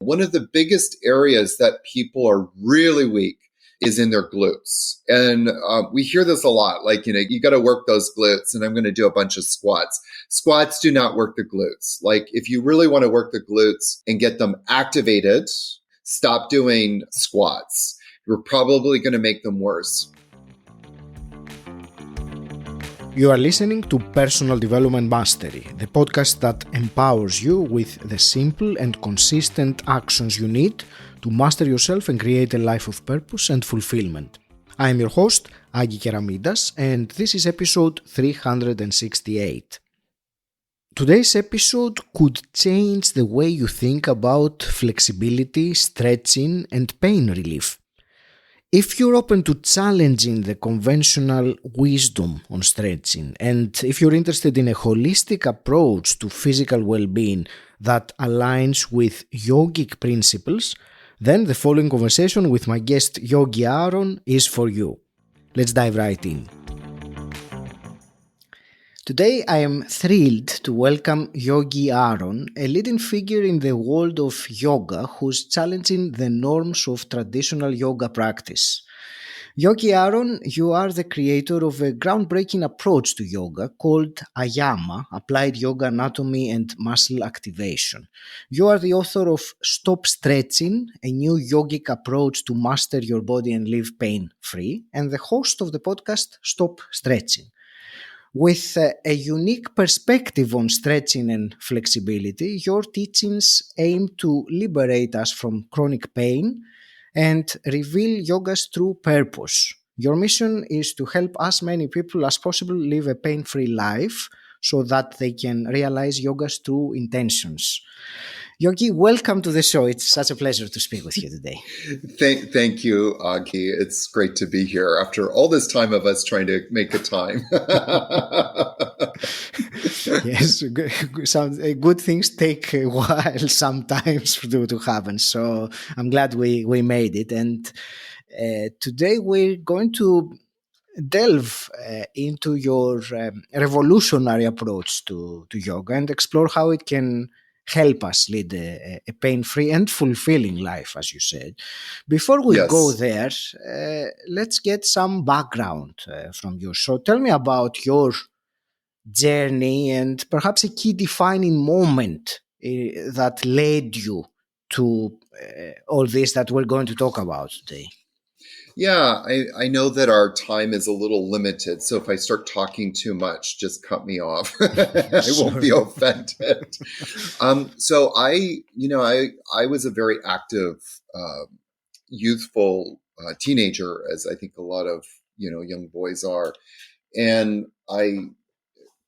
one of the biggest areas that people are really weak is in their glutes. And we hear this a lot, like, you got to work those glutes, and I'm going to do a bunch of squats. Squats do not work the glutes. Like, if you really want to work the glutes and get them activated, stop doing squats. You're probably going to make them worse. You are listening to Personal Development Mastery, the podcast that empowers you with the simple and consistent actions you need to master yourself and create a life of purpose and fulfillment. I am your host, Yogi Aron, and this is episode 368. Today's episode could change the way you think about flexibility, stretching, and pain relief. If you're open to challenging the conventional wisdom on stretching, and if you're interested in a holistic approach to physical well-being that aligns with yogic principles, then the following conversation with my guest Yogi Aron is for you. Let's dive right in. Today I am thrilled to welcome Yogi Aron, a leading figure in the world of yoga who's challenging the norms of traditional yoga practice. Yogi Aron, you are the creator of a groundbreaking approach to yoga called YAMA, Applied Yoga Anatomy and Muscle Activation. You are the author of Stop Stretching, a new yogic approach to master your body and live pain-free, and the host of the podcast Stop Stretching. With a unique perspective on stretching and flexibility, your teachings aim to liberate us from chronic pain and reveal yoga's true purpose. Your mission is to help as many people as possible live a pain-free life so that they can realize yoga's true intentions. Yogi, welcome to the show. It's such a pleasure to speak with you today. Thank you, Agi. It's great to be here after all this time of us trying to make a time. Yes, some good things take a while sometimes to happen. So I'm glad we made it. And today we're going to delve into your revolutionary approach to yoga and explore how it can help us lead a pain-free and fulfilling life, as you said. Before we go there, let's get some background from you. So tell me about your journey and perhaps a key defining moment that led you to all this that we're going to talk about today. Yeah, I know that our time is a little limited, so if I start talking too much, just cut me off. I won't be offended. So I was a very active, youthful teenager, as I think a lot of young boys are, and I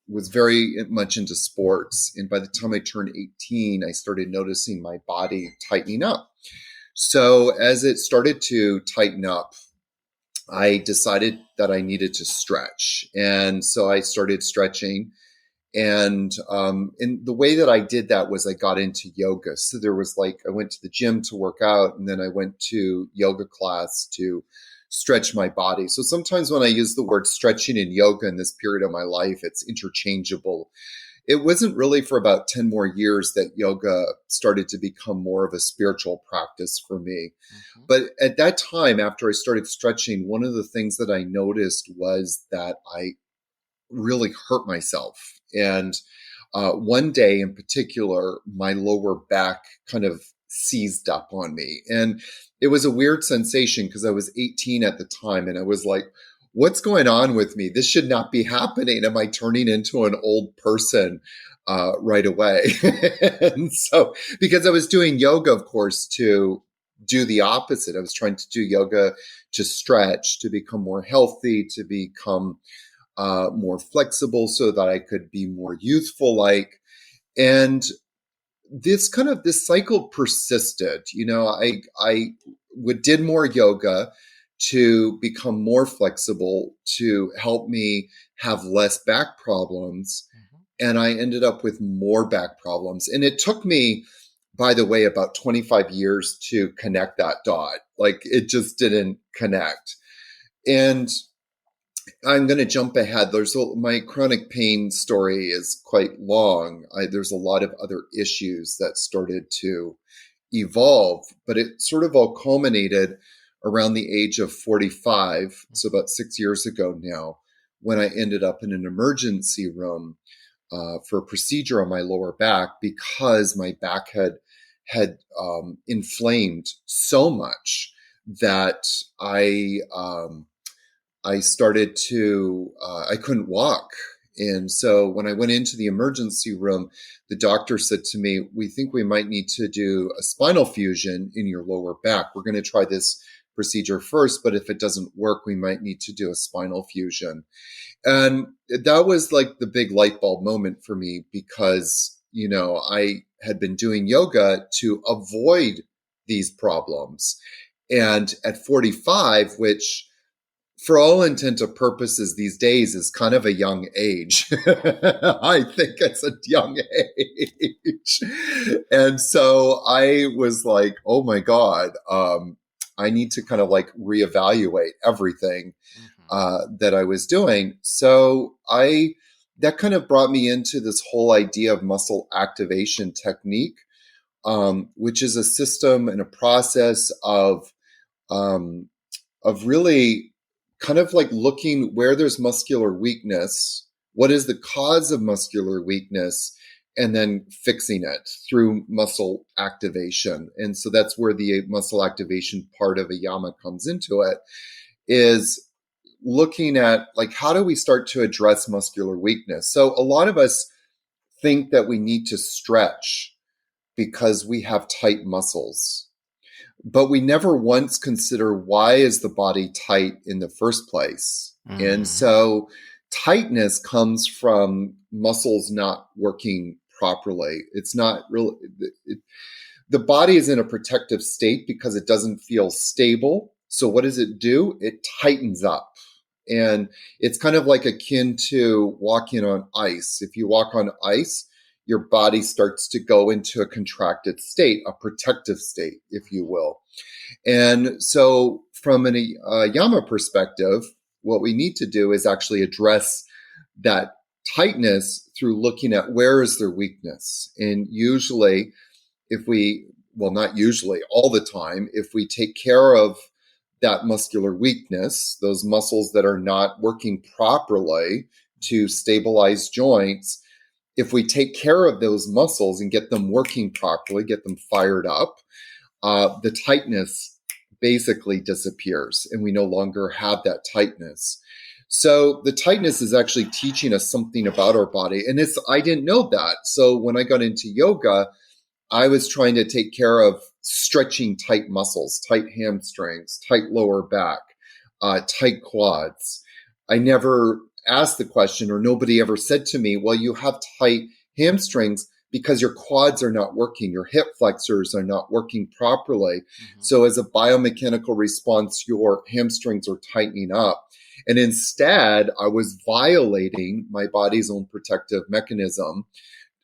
was very much into sports. And by the time I turned 18, I started noticing my body tightening up. So as it started to tighten up, I decided that I needed to stretch. And so I started stretching. And the way that I did that was I got into yoga. So there was I went to the gym to work out, and then I went to yoga class to stretch my body. So sometimes when I use the word stretching in yoga in this period of my life, it's interchangeable. It wasn't really for about 10 more years that yoga started to become more of a spiritual practice for me. Mm-hmm. But at that time, after I started stretching, one of the things that I noticed was that I really hurt myself. And one day in particular, my lower back kind of seized up on me. And it was a weird sensation because I was 18 at the time. And I was like, what's going on with me? This should not be happening. Am I turning into an old person right away? And so, because I was doing yoga, of course, to do the opposite. I was trying to do yoga to stretch, to become more healthy, to become more flexible so that I could be more youthful-like. And this cycle persisted. I did more yoga to become more flexible, to help me have less back problems. Mm-hmm. And I ended up with more back problems. And it took me, by the way, about 25 years to connect that dot. It just didn't connect. And I'm going to jump ahead. My chronic pain story is quite long. There's a lot of other issues that started to evolve, but it sort of all culminated around the age of 45. So about 6 years ago now, when I ended up in an emergency room for a procedure on my lower back because my back had inflamed so much that I started to I couldn't walk. And so when I went into the emergency room, the doctor said to me, "We think we might need to do a spinal fusion in your lower back. We're going to try this procedure first, but if it doesn't work, we might need to do a spinal fusion." And that was like the big light bulb moment for me because, I had been doing yoga to avoid these problems. And at 45, which for all intent and purposes these days is kind of a young age. I think it's a young age. And so I was like, oh my God, I need to kind of like reevaluate everything that I was doing. So that kind of brought me into this whole idea of muscle activation technique, which is a system and a process of really kind of like looking where there's muscular weakness, what is the cause of muscular weakness, and then fixing it through muscle activation. And so that's where the muscle activation part of a YAMA comes into it, is looking at like, how do we start to address muscular weakness? So a lot of us think that we need to stretch because we have tight muscles. But we never once consider, why is the body tight in the first place? And so tightness comes from muscles not working properly. It's not really, the body is in a protective state because it doesn't feel stable. So what does it do? It tightens up. And it's kind of like akin to walking on ice. If you walk on ice, your body starts to go into a contracted state, a protective state, if you will. And so from a YAMA perspective, what we need to do is actually address that tightness through looking at where is their weakness. And usually, not usually, all the time, if we take care of that muscular weakness, those muscles that are not working properly to stabilize joints, if we take care of those muscles and get them working properly, get them fired up, the tightness basically disappears and we no longer have that tightness. So the tightness is actually teaching us something about our body. And I didn't know that. So when I got into yoga, I was trying to take care of stretching tight muscles, tight hamstrings, tight lower back, tight quads. I never asked the question, or nobody ever said to me, well, you have tight hamstrings because your quads are not working, your hip flexors are not working properly. So as a biomechanical response, your hamstrings are tightening up. And instead, I was violating my body's own protective mechanism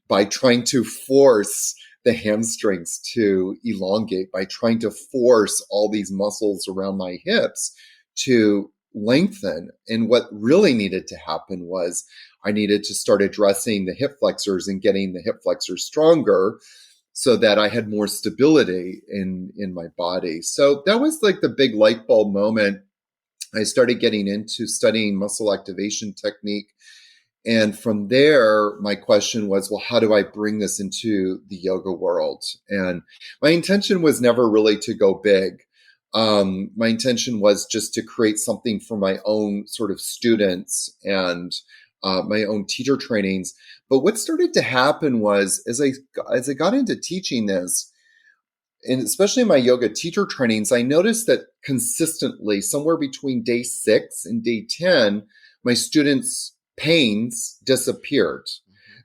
by trying to force the hamstrings to elongate, by trying to force all these muscles around my hips to lengthen. And what really needed to happen was I needed to start addressing the hip flexors and getting the hip flexors stronger so that I had more stability in my body. So that was like the big light bulb moment. I started getting into studying muscle activation technique. And from there, my question was, well, how do I bring this into the yoga world? And my intention was never really to go big. My intention was just to create something for my own sort of students and my own teacher trainings. But what started to happen was, as I got into teaching this, and especially in my yoga teacher trainings, I noticed that consistently, somewhere between day 6 and day 10, my students' pains disappeared.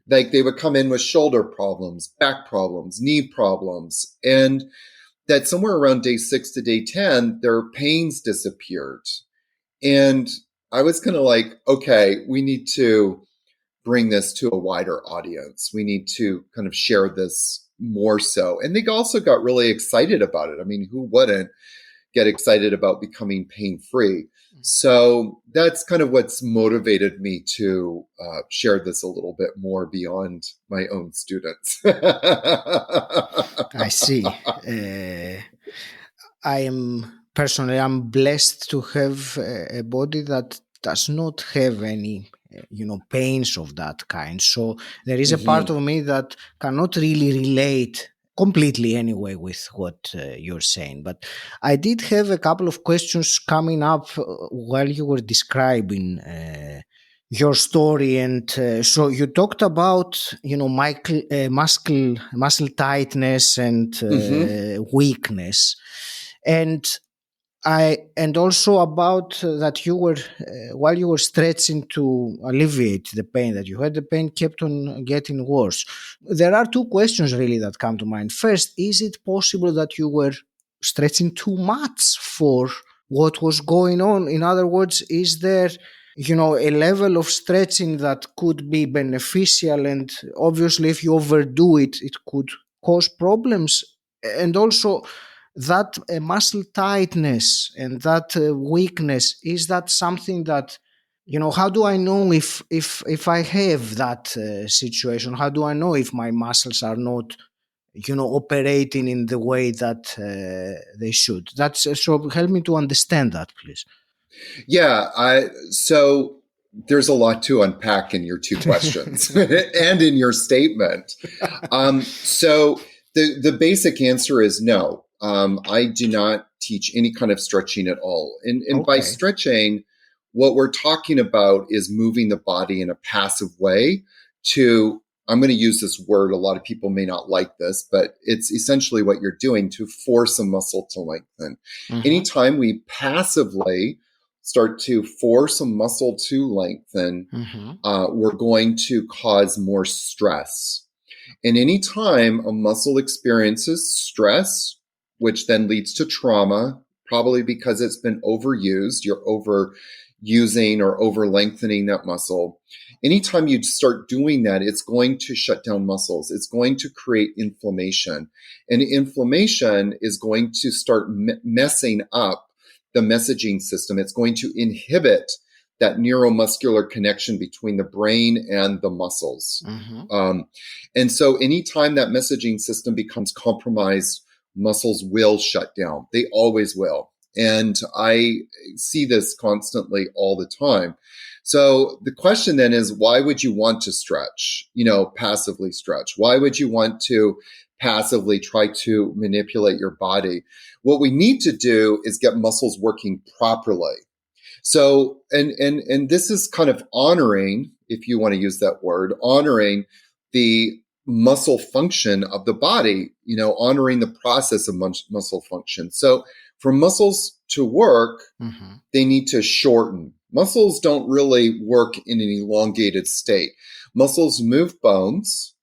Like they would come in with shoulder problems, back problems, knee problems, and that somewhere around day 6 to day 10, their pains disappeared. And I was kind of like, okay, we need to bring this to a wider audience. We need to kind of share this more so. And they also got really excited about it. I mean, who wouldn't get excited about becoming pain-free? So that's kind of what's motivated me to share this a little bit more beyond my own students. I see. I'm blessed to have a body that does not have any, pains of that kind. So there is a part Mhm. of me that cannot really relate completely anyway with what you're saying. But I did have a couple of questions coming up while you were describing your story, and so you talked about muscle tightness and Mhm. weakness, and and also about that you were while you were stretching to alleviate the pain that you had, the pain kept on getting worse. There are two questions really that come to mind. First, is it possible that you were stretching too much for what was going on? In other words, is there a level of stretching that could be beneficial, and obviously if you overdo it, it could cause problems? And also, that muscle tightness and that weakness, is that something that, how do I know if I have that situation? How do I know if my muscles are not operating in the way that they should? That's so help me to understand that, please. Yeah, so there's a lot to unpack in your two questions and in your statement. So the basic answer is no. I do not teach any kind of stretching at all. And by Okay. stretching, what we're talking about is moving the body in a passive way to, I'm going to use this word, a lot of people may not like this, but it's essentially what you're doing to force a muscle to lengthen. Mm-hmm. Anytime we passively start to force a muscle to lengthen, Mm-hmm. we're going to cause more stress. And anytime a muscle experiences stress, which then leads to trauma, probably because it's been overused, you're overusing or over lengthening that muscle. Anytime you start doing that, it's going to shut down muscles. It's going to create inflammation. And inflammation is going to start messing up the messaging system. It's going to inhibit that neuromuscular connection between the brain and the muscles. Mm-hmm. And so anytime that messaging system becomes compromised, muscles will shut down. They always will. And I see this constantly all the time. So the question then is, why would you want to stretch, passively stretch? Why would you want to passively try to manipulate your body? What we need to do is get muscles working properly. So, and this is kind of honoring, if you want to use that word, honoring the muscle function of the body, honoring the process of muscle function. So for muscles to work, Mm-hmm. they need to shorten. Muscles don't really work in an elongated state. Muscles move bones,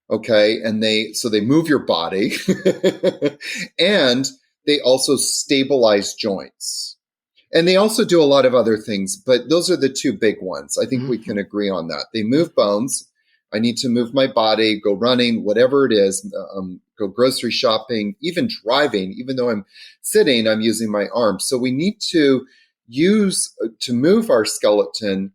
okay, and they move your body and they also stabilize joints. And they also do a lot of other things, but those are the two big ones. I think we Mm-hmm. can agree on that. They move bones. I need to move my body, go running, whatever it is, go grocery shopping, even driving. Even though I'm sitting, I'm using my arms. So we need to move our skeleton.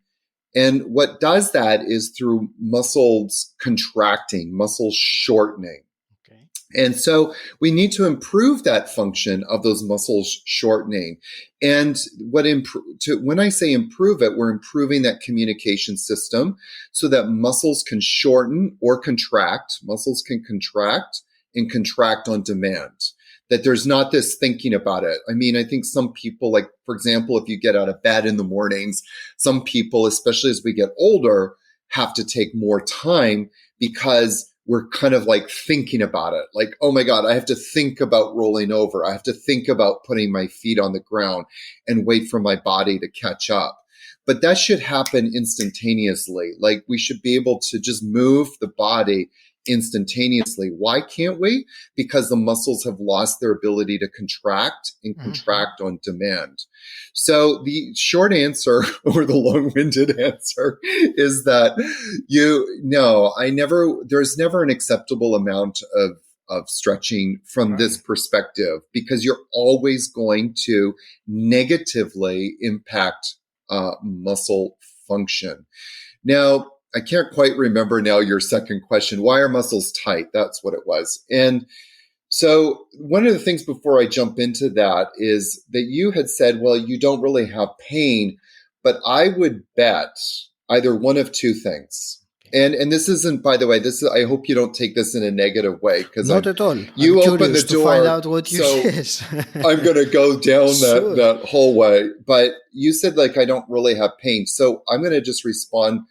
And what does that is through muscles contracting, muscles shortening. Okay. And so we need to improve that function of those muscles shortening. And when I say improve it, we're improving that communication system so that muscles can shorten or contract. Muscles can contract and contract on demand. That there's not this thinking about it. I mean, I think some people, like, for example, if you get out of bed in the mornings, some people, especially as we get older, have to take more time because we're kind of like thinking about it. Like, oh my God, I have to think about rolling over. I have to think about putting my feet on the ground and wait for my body to catch up. But that should happen instantaneously. Like, we should be able to just move the body instantaneously. Why can't we? Because the muscles have lost their ability to contract and Mm-hmm. contract on demand. So the short answer or the long-winded answer is that there's never an acceptable amount of stretching from this perspective, because you're always going to negatively impact muscle function. Now, I can't quite remember now your second question. Why are muscles tight? That's what it was. And so one of the things before I jump into that is that you had said, well, you don't really have pain, but I would bet either one of two things. And this isn't, by the way, I hope you don't take this in a negative way, because not at all. You I'm open the door to find out what you says. I'm going to go down Sure. that whole way. But you said, like, I don't really have pain. So I'm going to just respond.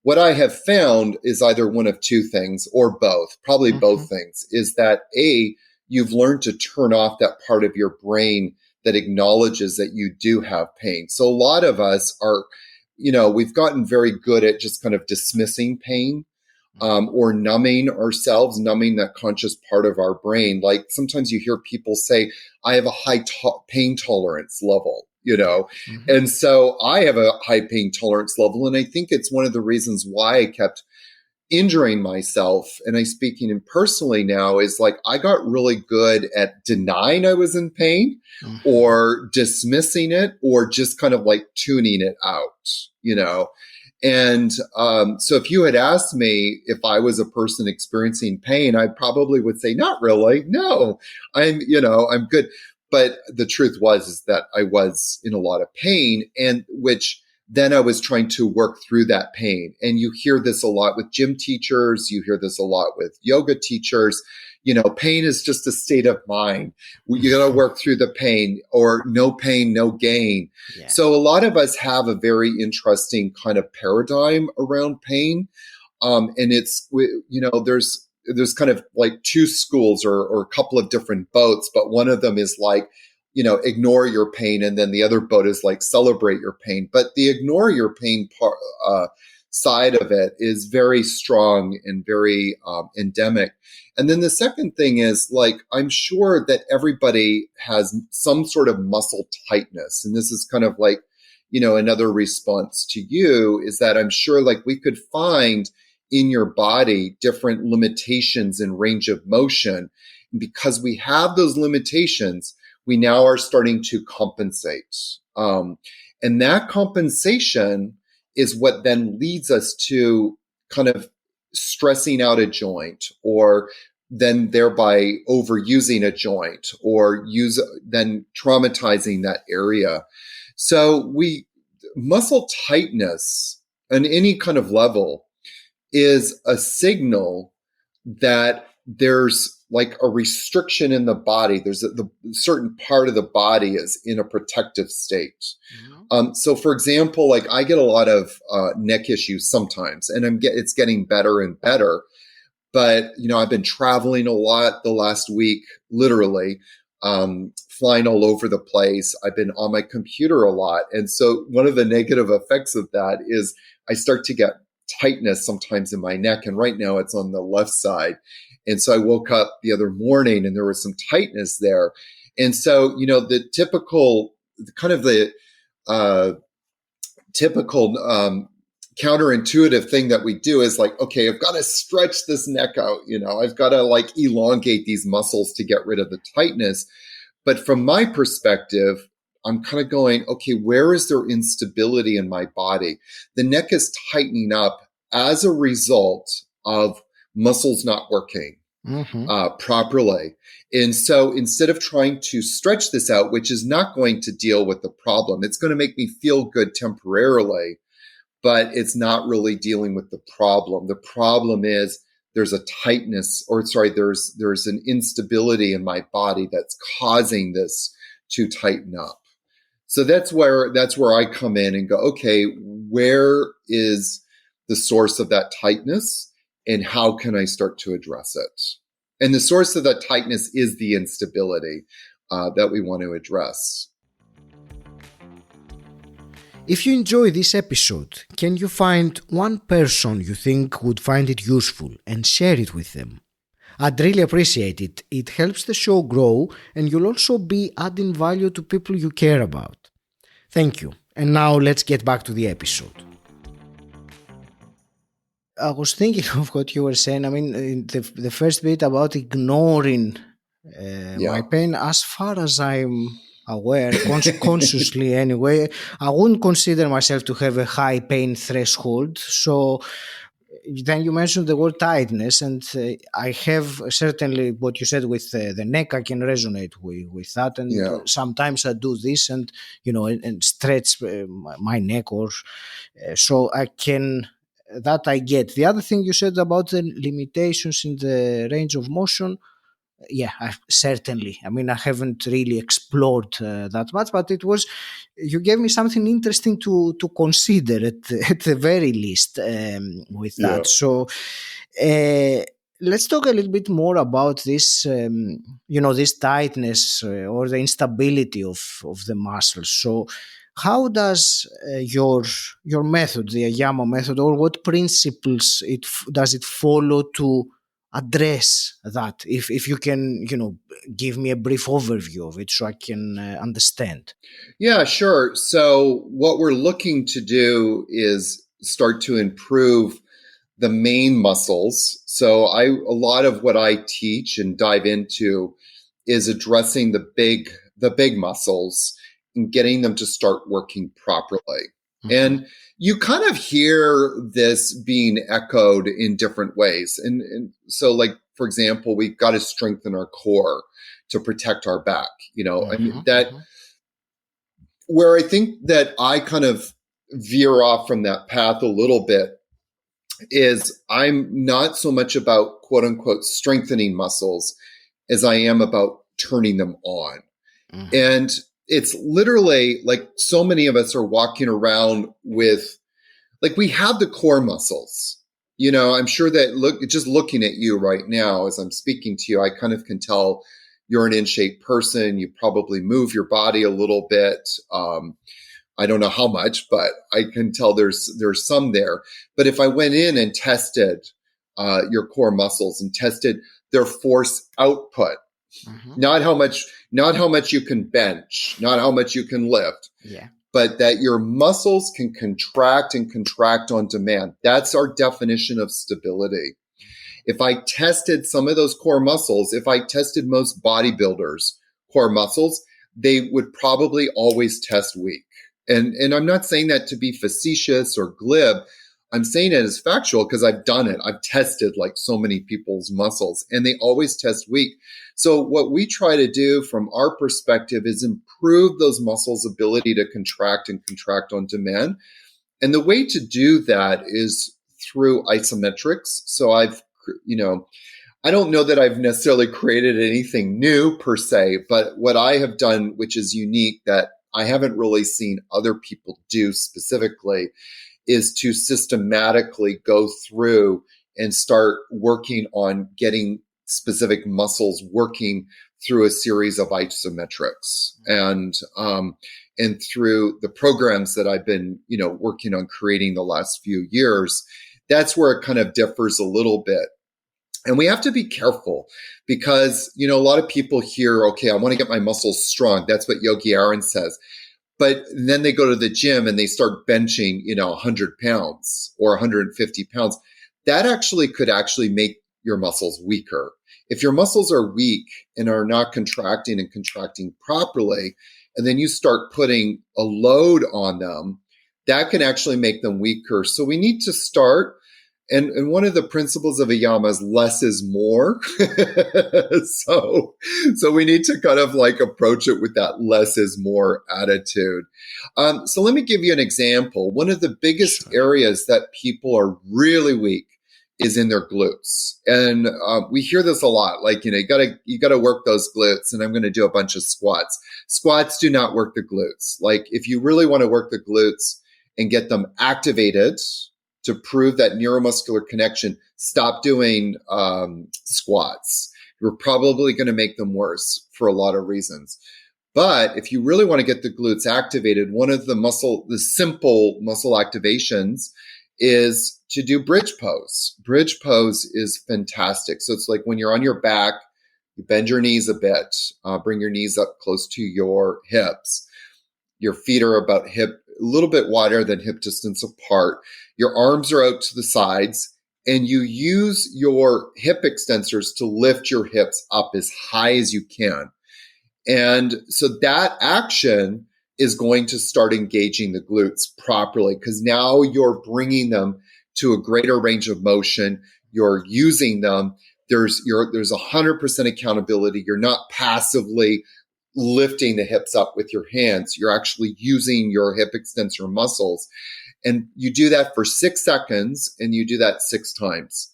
What I have found is either one of two things or both, probably both things, is that A, you've learned to turn off that part of your brain that acknowledges that you do have pain. So a lot of us are, we've gotten very good at just kind of dismissing pain, or numbing ourselves, numbing that conscious part of our brain. Like sometimes you hear people say, I have a high pain tolerance level, and so I have a high pain tolerance level. And I think it's one of the reasons why I kept injuring myself. And I'm speaking personally now, is like, I got really good at denying I was in pain, or dismissing it, or just kind of like tuning it out, And so if you had asked me if I was a person experiencing pain, I probably would say, not really. No, I'm good. But the truth is that I was in a lot of pain, and which then I was trying to work through that pain. And you hear this a lot with gym teachers. You hear this a lot with yoga teachers. Pain is just a state of mind. You got to work through the pain, or no pain, no gain. Yeah. So a lot of us have a very interesting kind of paradigm around pain. And it's, there's kind of like two schools or a couple of different boats, but one of them is like, ignore your pain. And then the other boat is like, celebrate your pain. But the ignore your pain part, side of it is very strong and very endemic. And then the second thing is, like, I'm sure that everybody has some sort of muscle tightness. And this is kind of like, another response to you is that I'm sure like we could find in your body different limitations in range of motion. And because we have those limitations, we now are starting to compensate. And that compensation is what then leads us to kind of stressing out a joint, or then thereby overusing a joint, or then traumatizing that area. So muscle tightness on any kind of level is a signal that there's like a restriction in the body. There's the certain part of the body is in a protective state. So for example, like I get a lot of neck issues sometimes, and it's getting better and better. But, I've been traveling a lot the last week, literally, flying all over the place. I've been on my computer a lot. And so one of the negative effects of that is I start to get tightness sometimes in my neck. And right now it's on the left side. And so I woke up the other morning and there was some tightness there. And so, the typical counterintuitive thing that we do is like, okay, I've got to stretch this neck out. I've got to like elongate these muscles to get rid of the tightness. But from my perspective, I'm kind of going, okay, where is there instability in my body? The neck is tightening up as a result of muscles not working properly. And so instead of trying to stretch this out, which is not going to deal with the problem, it's going to make me feel good temporarily, but it's not really dealing with the problem. The problem is there's a tightness, there's an instability in my body that's causing this to tighten up. So that's where I come in and go, okay, where is the source of that tightness and how can I start to address it? And the source of that tightness is the instability that we want to address. If you enjoy this episode, can you find one person you think would find it useful and share it with them? I'd really appreciate it. It helps the show grow, and you'll also be adding value to people you care about. Thank you. And now let's get back to the episode. I was thinking of what you were saying. I mean, the first bit about ignoring my Yeah. pain, as far as I'm aware, consciously anyway, I wouldn't consider myself to have a high pain threshold. So then you mentioned the word tightness, and I have certainly what you said with the neck. I can resonate with that, and Yeah. sometimes I do this, and and stretch my neck, or so I can. That I get. The other thing you said about the limitations in the range of motion, yeah, certainly. I mean, I haven't really explored that much, but you gave me something interesting to consider at the very least with Yeah. that. So let's talk a little bit more about this, this tightness or the instability of the muscles. So how does your method, the YAMA method, or what principles does it follow to address that? If you can, give me a brief overview of it so I can understand. Yeah, sure. So what we're looking to do is start to improve the main muscles. So a lot of what I teach and dive into is addressing the big muscles and getting them to start working properly. And you kind of hear this being echoed in different ways. And so, like, for example, we've got to strengthen our core to protect our back. I mean, that where I think that I kind of veer off from that path a little bit is I'm not so much about quote unquote strengthening muscles as I am about turning them on. And it's literally like so many of us are walking around with, like, we have the core muscles. I'm sure that just looking at you right now as I'm speaking to you, I kind of can tell you're an in shape person. You probably move your body a little bit. I don't know how much, but I can tell there's some there. But if I went in and tested your core muscles and tested their force output, not how much you can bench, not how much you can lift, but that your muscles can contract and contract on demand. That's our definition of stability. If I tested some of those core muscles, if I tested most bodybuilders' core muscles, they would probably always test weak. And I'm not saying that to be facetious or glib. I'm saying it as factual because I've done it. I've tested like so many people's muscles and they always test weak. So what we try to do from our perspective is improve those muscles' ability to contract and contract on demand. And the way to do that is through isometrics. So I don't know that I've necessarily created anything new per se, but what I have done, which is unique that I haven't really seen other people do specifically, is to systematically go through and start working on getting specific muscles working through a series of isometrics and through the programs that I've been, working on creating the last few years. That's where it kind of differs a little bit. And we have to be careful because, a lot of people hear, okay, I want to get my muscles strong. That's what Yogi Aron says. But then they go to the gym and they start benching, 100 pounds or 150 pounds. That could make your muscles weaker. If your muscles are weak and are not contracting and contracting properly, and then you start putting a load on them, that can actually make them weaker. So we need to start. And one of the principles of a YAMA is less is more. So we need to kind of like approach it with that less is more attitude. So let me give you an example. One of the biggest areas that people are really weak is in their glutes. And we hear this a lot, like, you gotta work those glutes, and I'm going to do a bunch of squats. Squats do not work the glutes. Like, if you really want to work the glutes and get them activated, to prove that neuromuscular connection, stop doing squats. You're probably going to make them worse for a lot of reasons. But if you really want to get the glutes activated, one of the simple muscle activations is to do bridge pose. Bridge pose is fantastic. So it's like when you're on your back, you bend your knees a bit, bring your knees up close to your hips. Your feet are about a little bit wider than hip distance apart. Your arms are out to the sides and you use your hip extensors to lift your hips up as high as you can. And so that action is going to start engaging the glutes properly, because now you're bringing them to a greater range of motion. You're using them. There's 100% accountability. You're not passively lifting the hips up with your hands. You're actually using your hip extensor muscles. And you do that for 6 seconds, and you do that 6 times.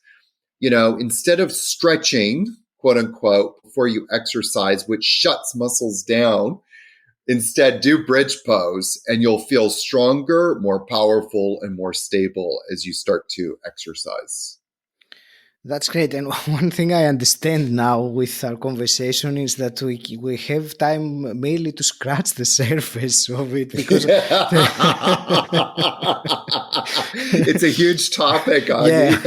Instead of stretching, quote unquote, before you exercise, which shuts muscles down, instead do bridge pose, and you'll feel stronger, more powerful, and more stable as you start to exercise. That's great. And one thing I understand now with our conversation is that we have time mainly to scratch the surface of it, because it's a huge topic, Augie. Yeah.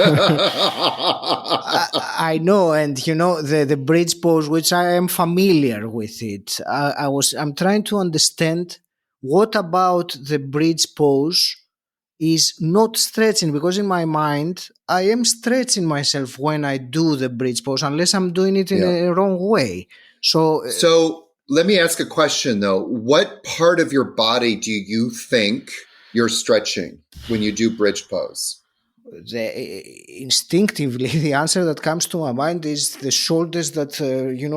I know, and the bridge pose, which I am familiar with it. I'm trying to understand what about the bridge pose is not stretching, because in my mind I am stretching myself when I do the bridge pose, unless I'm doing it in a wrong way. So let me ask a question though. What part of your body do you think you're stretching when you do bridge pose? Instinctively, the answer that comes to my mind is the shoulders that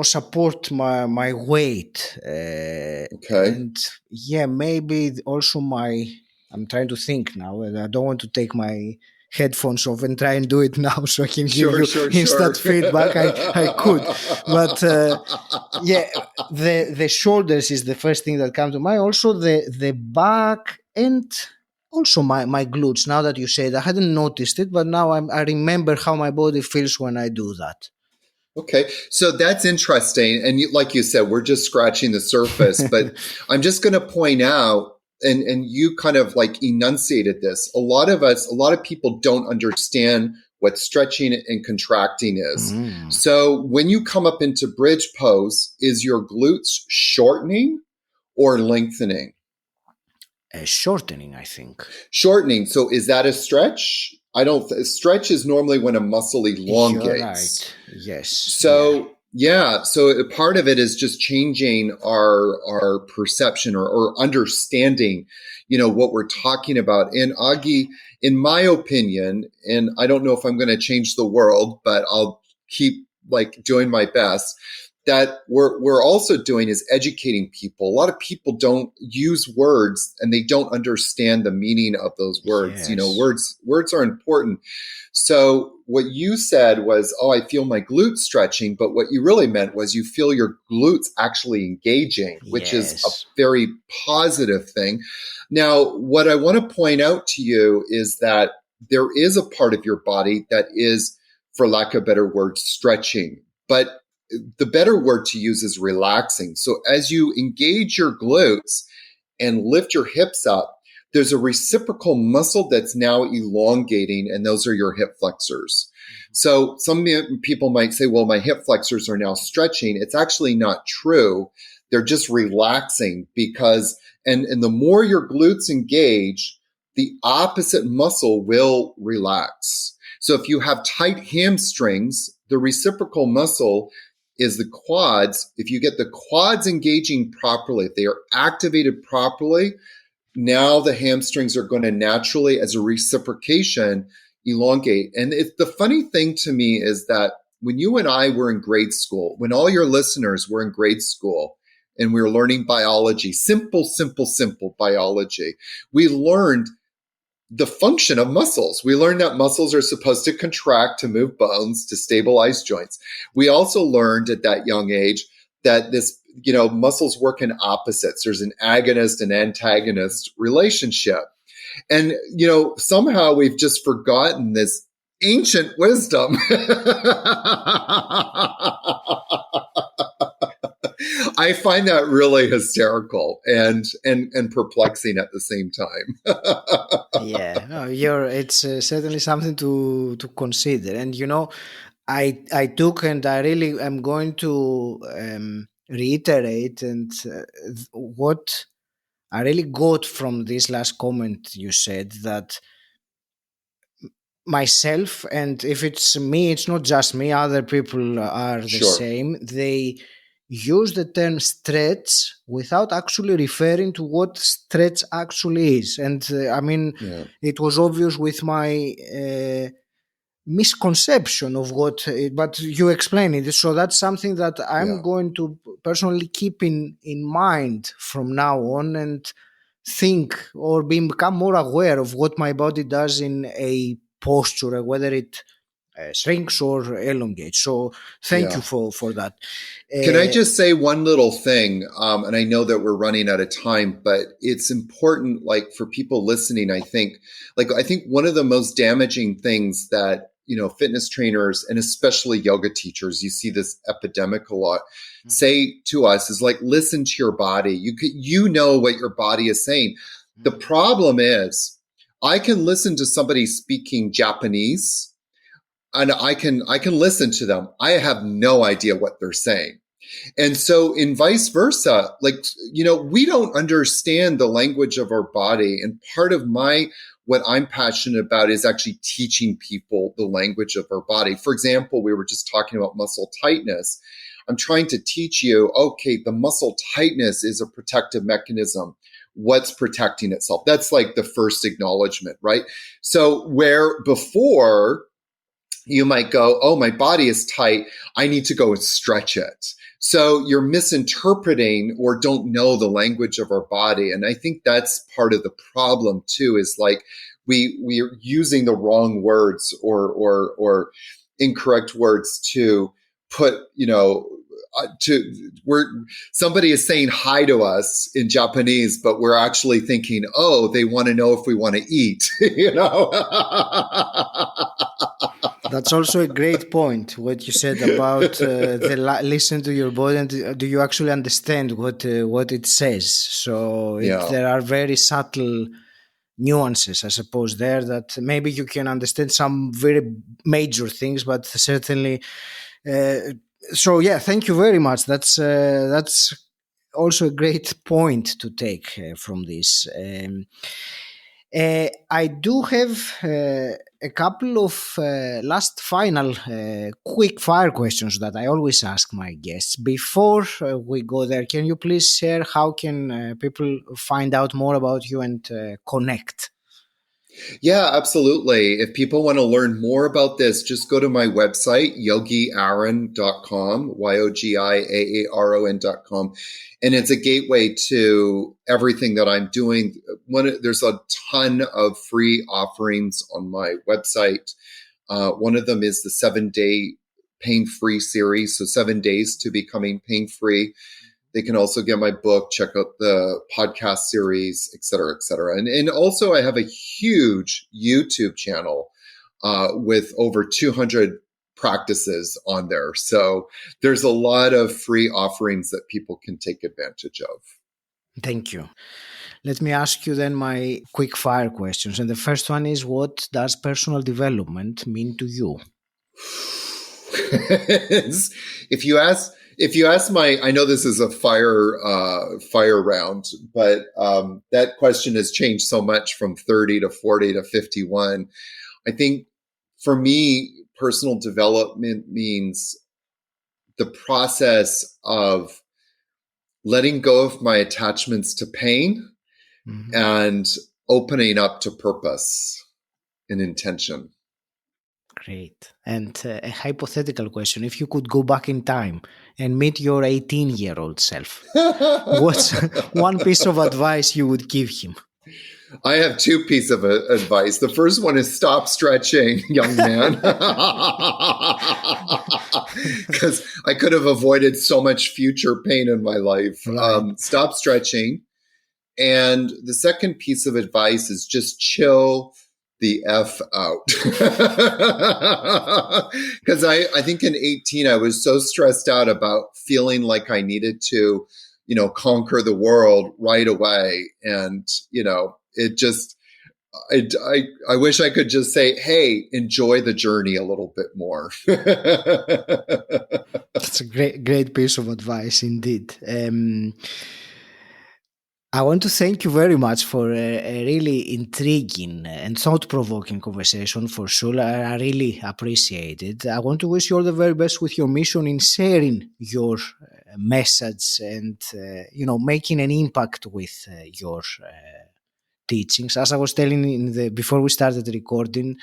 support my weight. Okay. And maybe also I'm trying to think now, and I don't want to take my headphones off and try and do it now so I can give you instant feedback. I could, but the shoulders is the first thing that comes to mind. Also the back and also my glutes. Now that you say it, I hadn't noticed it, but now I remember how my body feels when I do that. Okay, so that's interesting. And like you said, we're just scratching the surface, but I'm just going to point out, and you kind of like enunciated this. A lot of people don't understand what stretching and contracting is. So when you come up into bridge pose, is your glutes shortening or lengthening? Shortening, I think. Shortening. So is that a stretch? Stretch is normally when a muscle elongates. You're right. Yes. So so part of it is just changing our perception or understanding, what we're talking about. And Augie, in my opinion, and I don't know if I'm going to change the world, but I'll keep doing my best. That we're also doing is educating people. A lot of people don't use words and they don't understand the meaning of those words. Yes. Words are important. So what you said was, I feel my glutes stretching, but what you really meant was you feel your glutes actually engaging, which is a very positive thing. Now, what I want to point out to you is that there is a part of your body that is, for lack of a better word, stretching, but the better word to use is relaxing. So as you engage your glutes and lift your hips up, there's a reciprocal muscle that's now elongating, and those are your hip flexors. So some people might say, well, my hip flexors are now stretching. It's actually not true. They're just relaxing because, and the more your glutes engage, the opposite muscle will relax. So if you have tight hamstrings, the reciprocal muscle is the quads. If you get the quads engaging properly, if they are activated properly, now the hamstrings are going to naturally, as a reciprocation, elongate. And the funny thing to me is that when you and I were in grade school, when all your listeners were in grade school and we were learning biology, simple biology, we learned the function of muscles. We learned that muscles are supposed to contract to move bones, to stabilize joints. We also learned at that young age that muscles work in opposites. There's an agonist and antagonist relationship. And, somehow we've just forgotten this ancient wisdom. I find that really hysterical and perplexing at the same time. It's certainly something to consider. And I took, and I really am going to reiterate, and what I really got from this last comment you said, that myself, and if it's me, it's not just me, other people are the Sure. same. They use the term stretch without actually referring to what stretch actually is. And Yeah. it was obvious with my misconception of what but you explain it, so that's something that I'm Yeah. going to personally keep in mind from now on, and think or become more aware of what my body does in a posture, whether it shrinks or elongates. So thank you Yeah. for that. Can I uh, just say one little thing? And I know that we're running out of time, but it's important, like for people listening, I think one of the most damaging things that, fitness trainers and especially yoga teachers, you see this epidemic a lot, say to us is like, listen to your body. You know what your body is saying. The problem is I can listen to somebody speaking Japanese and I can listen to them. I have no idea what they're saying. And so in vice versa, we don't understand the language of our body. And part of what I'm passionate about is actually teaching people the language of our body. For example, we were just talking about muscle tightness. I'm trying to teach you, okay, the muscle tightness is a protective mechanism. What's protecting itself? That's like the first acknowledgement, right? So where before you might go, oh, my body is tight, I need to go and stretch it. So you're misinterpreting or don't know the language of our body. And I think that's part of the problem too, is like we are using the wrong words or incorrect words to put, where somebody is saying hi to us in Japanese, but we're actually thinking, oh, they want to know if we want to eat, That's also a great point. What you said about listen to your body, and do you actually understand what it says? So Yeah. there are very subtle nuances, I suppose, there, that maybe you can understand some very major things, but certainly. Uh, so yeah, thank you very much. That's also a great point to take from this. I do have a couple of last final quick fire questions that I always ask my guests. Before we go there, can you please share how can people find out more about you and connect? Yeah, absolutely. If people want to learn more about this, just go to my website, yogiaaron.com, yogiaaron.com. And it's a gateway to everything that I'm doing. There's a ton of free offerings on my website. One of them is the 7-day pain-free series. So 7 days to becoming pain-free. They can also get my book, check out the podcast series, et cetera, et cetera. And also I have a huge YouTube channel with over 200 practices on there. So there's a lot of free offerings that people can take advantage of. Thank you. Let me ask you then my quick fire questions. And the first one is, what does personal development mean to you? If you ask I know this is a fire round, but that question has changed so much from 30 to 40 to 51. I think for me, personal development means the process of letting go of my attachments to pain and opening up to purpose and intention. Great. And a hypothetical question. If you could go back in time and meet your 18-year-old self, what's one piece of advice you would give him? I have two pieces of advice. The first one is stop stretching, young man. Because I could have avoided so much future pain in my life. Right. Stop stretching. And the second piece of advice is just chill the F out. Because I think in 18, I was so stressed out about feeling like I needed to, conquer the world right away. And, it just, I wish I could just say, hey, enjoy the journey a little bit more. That's a great piece of advice indeed. I want to thank you very much for a really intriguing and thought-provoking conversation for sure. I really appreciate it. I want to wish you all the very best with your mission in sharing your message and, making an impact with your teachings. As I was telling before we started recording,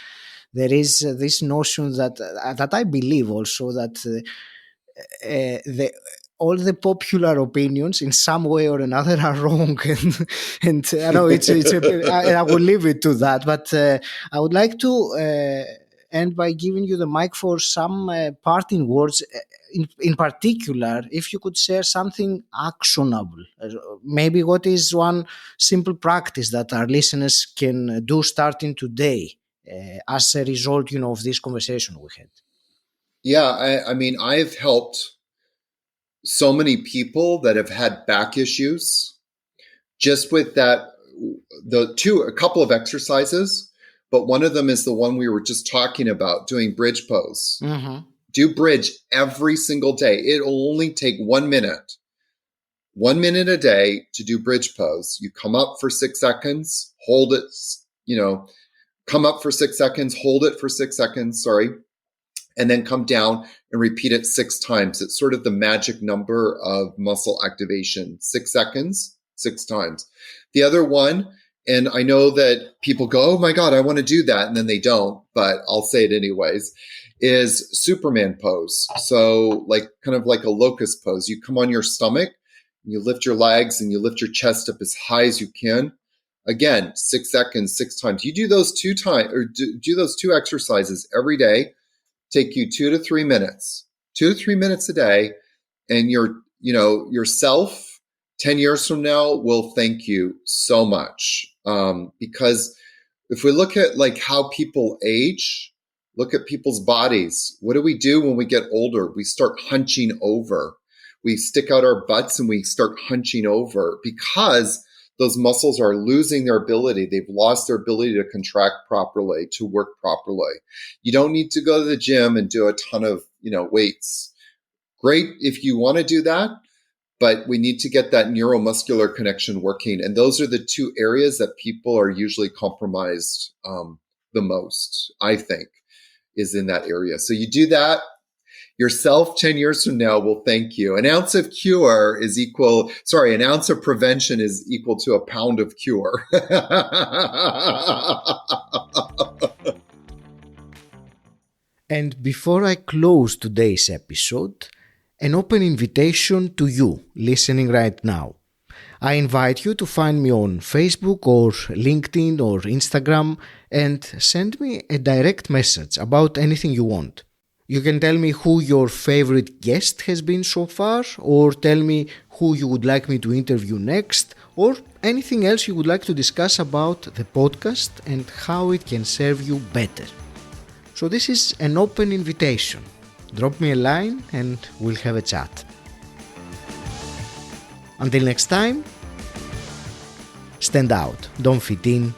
there is this notion that I believe also that the all the popular opinions in some way or another are wrong, and I know I will leave it to that. But I would like to end by giving you the mic for some parting words. In particular, if you could share something actionable, maybe what is one simple practice that our listeners can do starting today as a result, of this conversation we had. Yeah, I mean, I've helped so many people that have had back issues just with that, a couple of exercises, but one of them is the one we were just talking about, doing bridge pose. Mm-hmm. Do bridge every single day. It'll only take 1 minute. 1 minute a day to do bridge pose. You come up for 6 seconds, hold it, come up for 6 seconds, hold it for 6 seconds, and then come down and repeat it 6 times. It's sort of the magic number of muscle activation. 6 seconds, 6 times. The other one, and I know that people go, oh my God, I want to do that. And then they don't, but I'll say it anyways, is Superman pose. So kind of like a locust pose. You come on your stomach, you lift your legs and you lift your chest up as high as you can. Again, 6 seconds, 6 times. You do those 2 times, or do those 2 exercises every day. Take you 2 to 3 minutes, 2 to 3 minutes a day. And yourself 10 years from now will thank you so much. Because if we look at how people age, look at people's bodies. What do we do when we get older? We start hunching over. We stick out our butts and we start hunching over because those muscles are losing their ability. They've lost their ability to contract properly, to work properly. You don't need to go to the gym and do a ton of, weights. Great if you want to do that, but we need to get that neuromuscular connection working. And those are the 2 areas that people are usually compromised the most, I think, is in that area. So you do that. Yourself 10 years from now will thank you. An ounce of prevention is equal to a pound of cure. And before I close today's episode, an open invitation to you listening right now. I invite you to find me on Facebook or LinkedIn or Instagram and send me a direct message about anything you want. You can tell me who your favorite guest has been so far, or tell me who you would like me to interview next, or anything else you would like to discuss about the podcast and how it can serve you better. So this is an open invitation. Drop me a line and we'll have a chat. Until next time, stand out, don't fit in,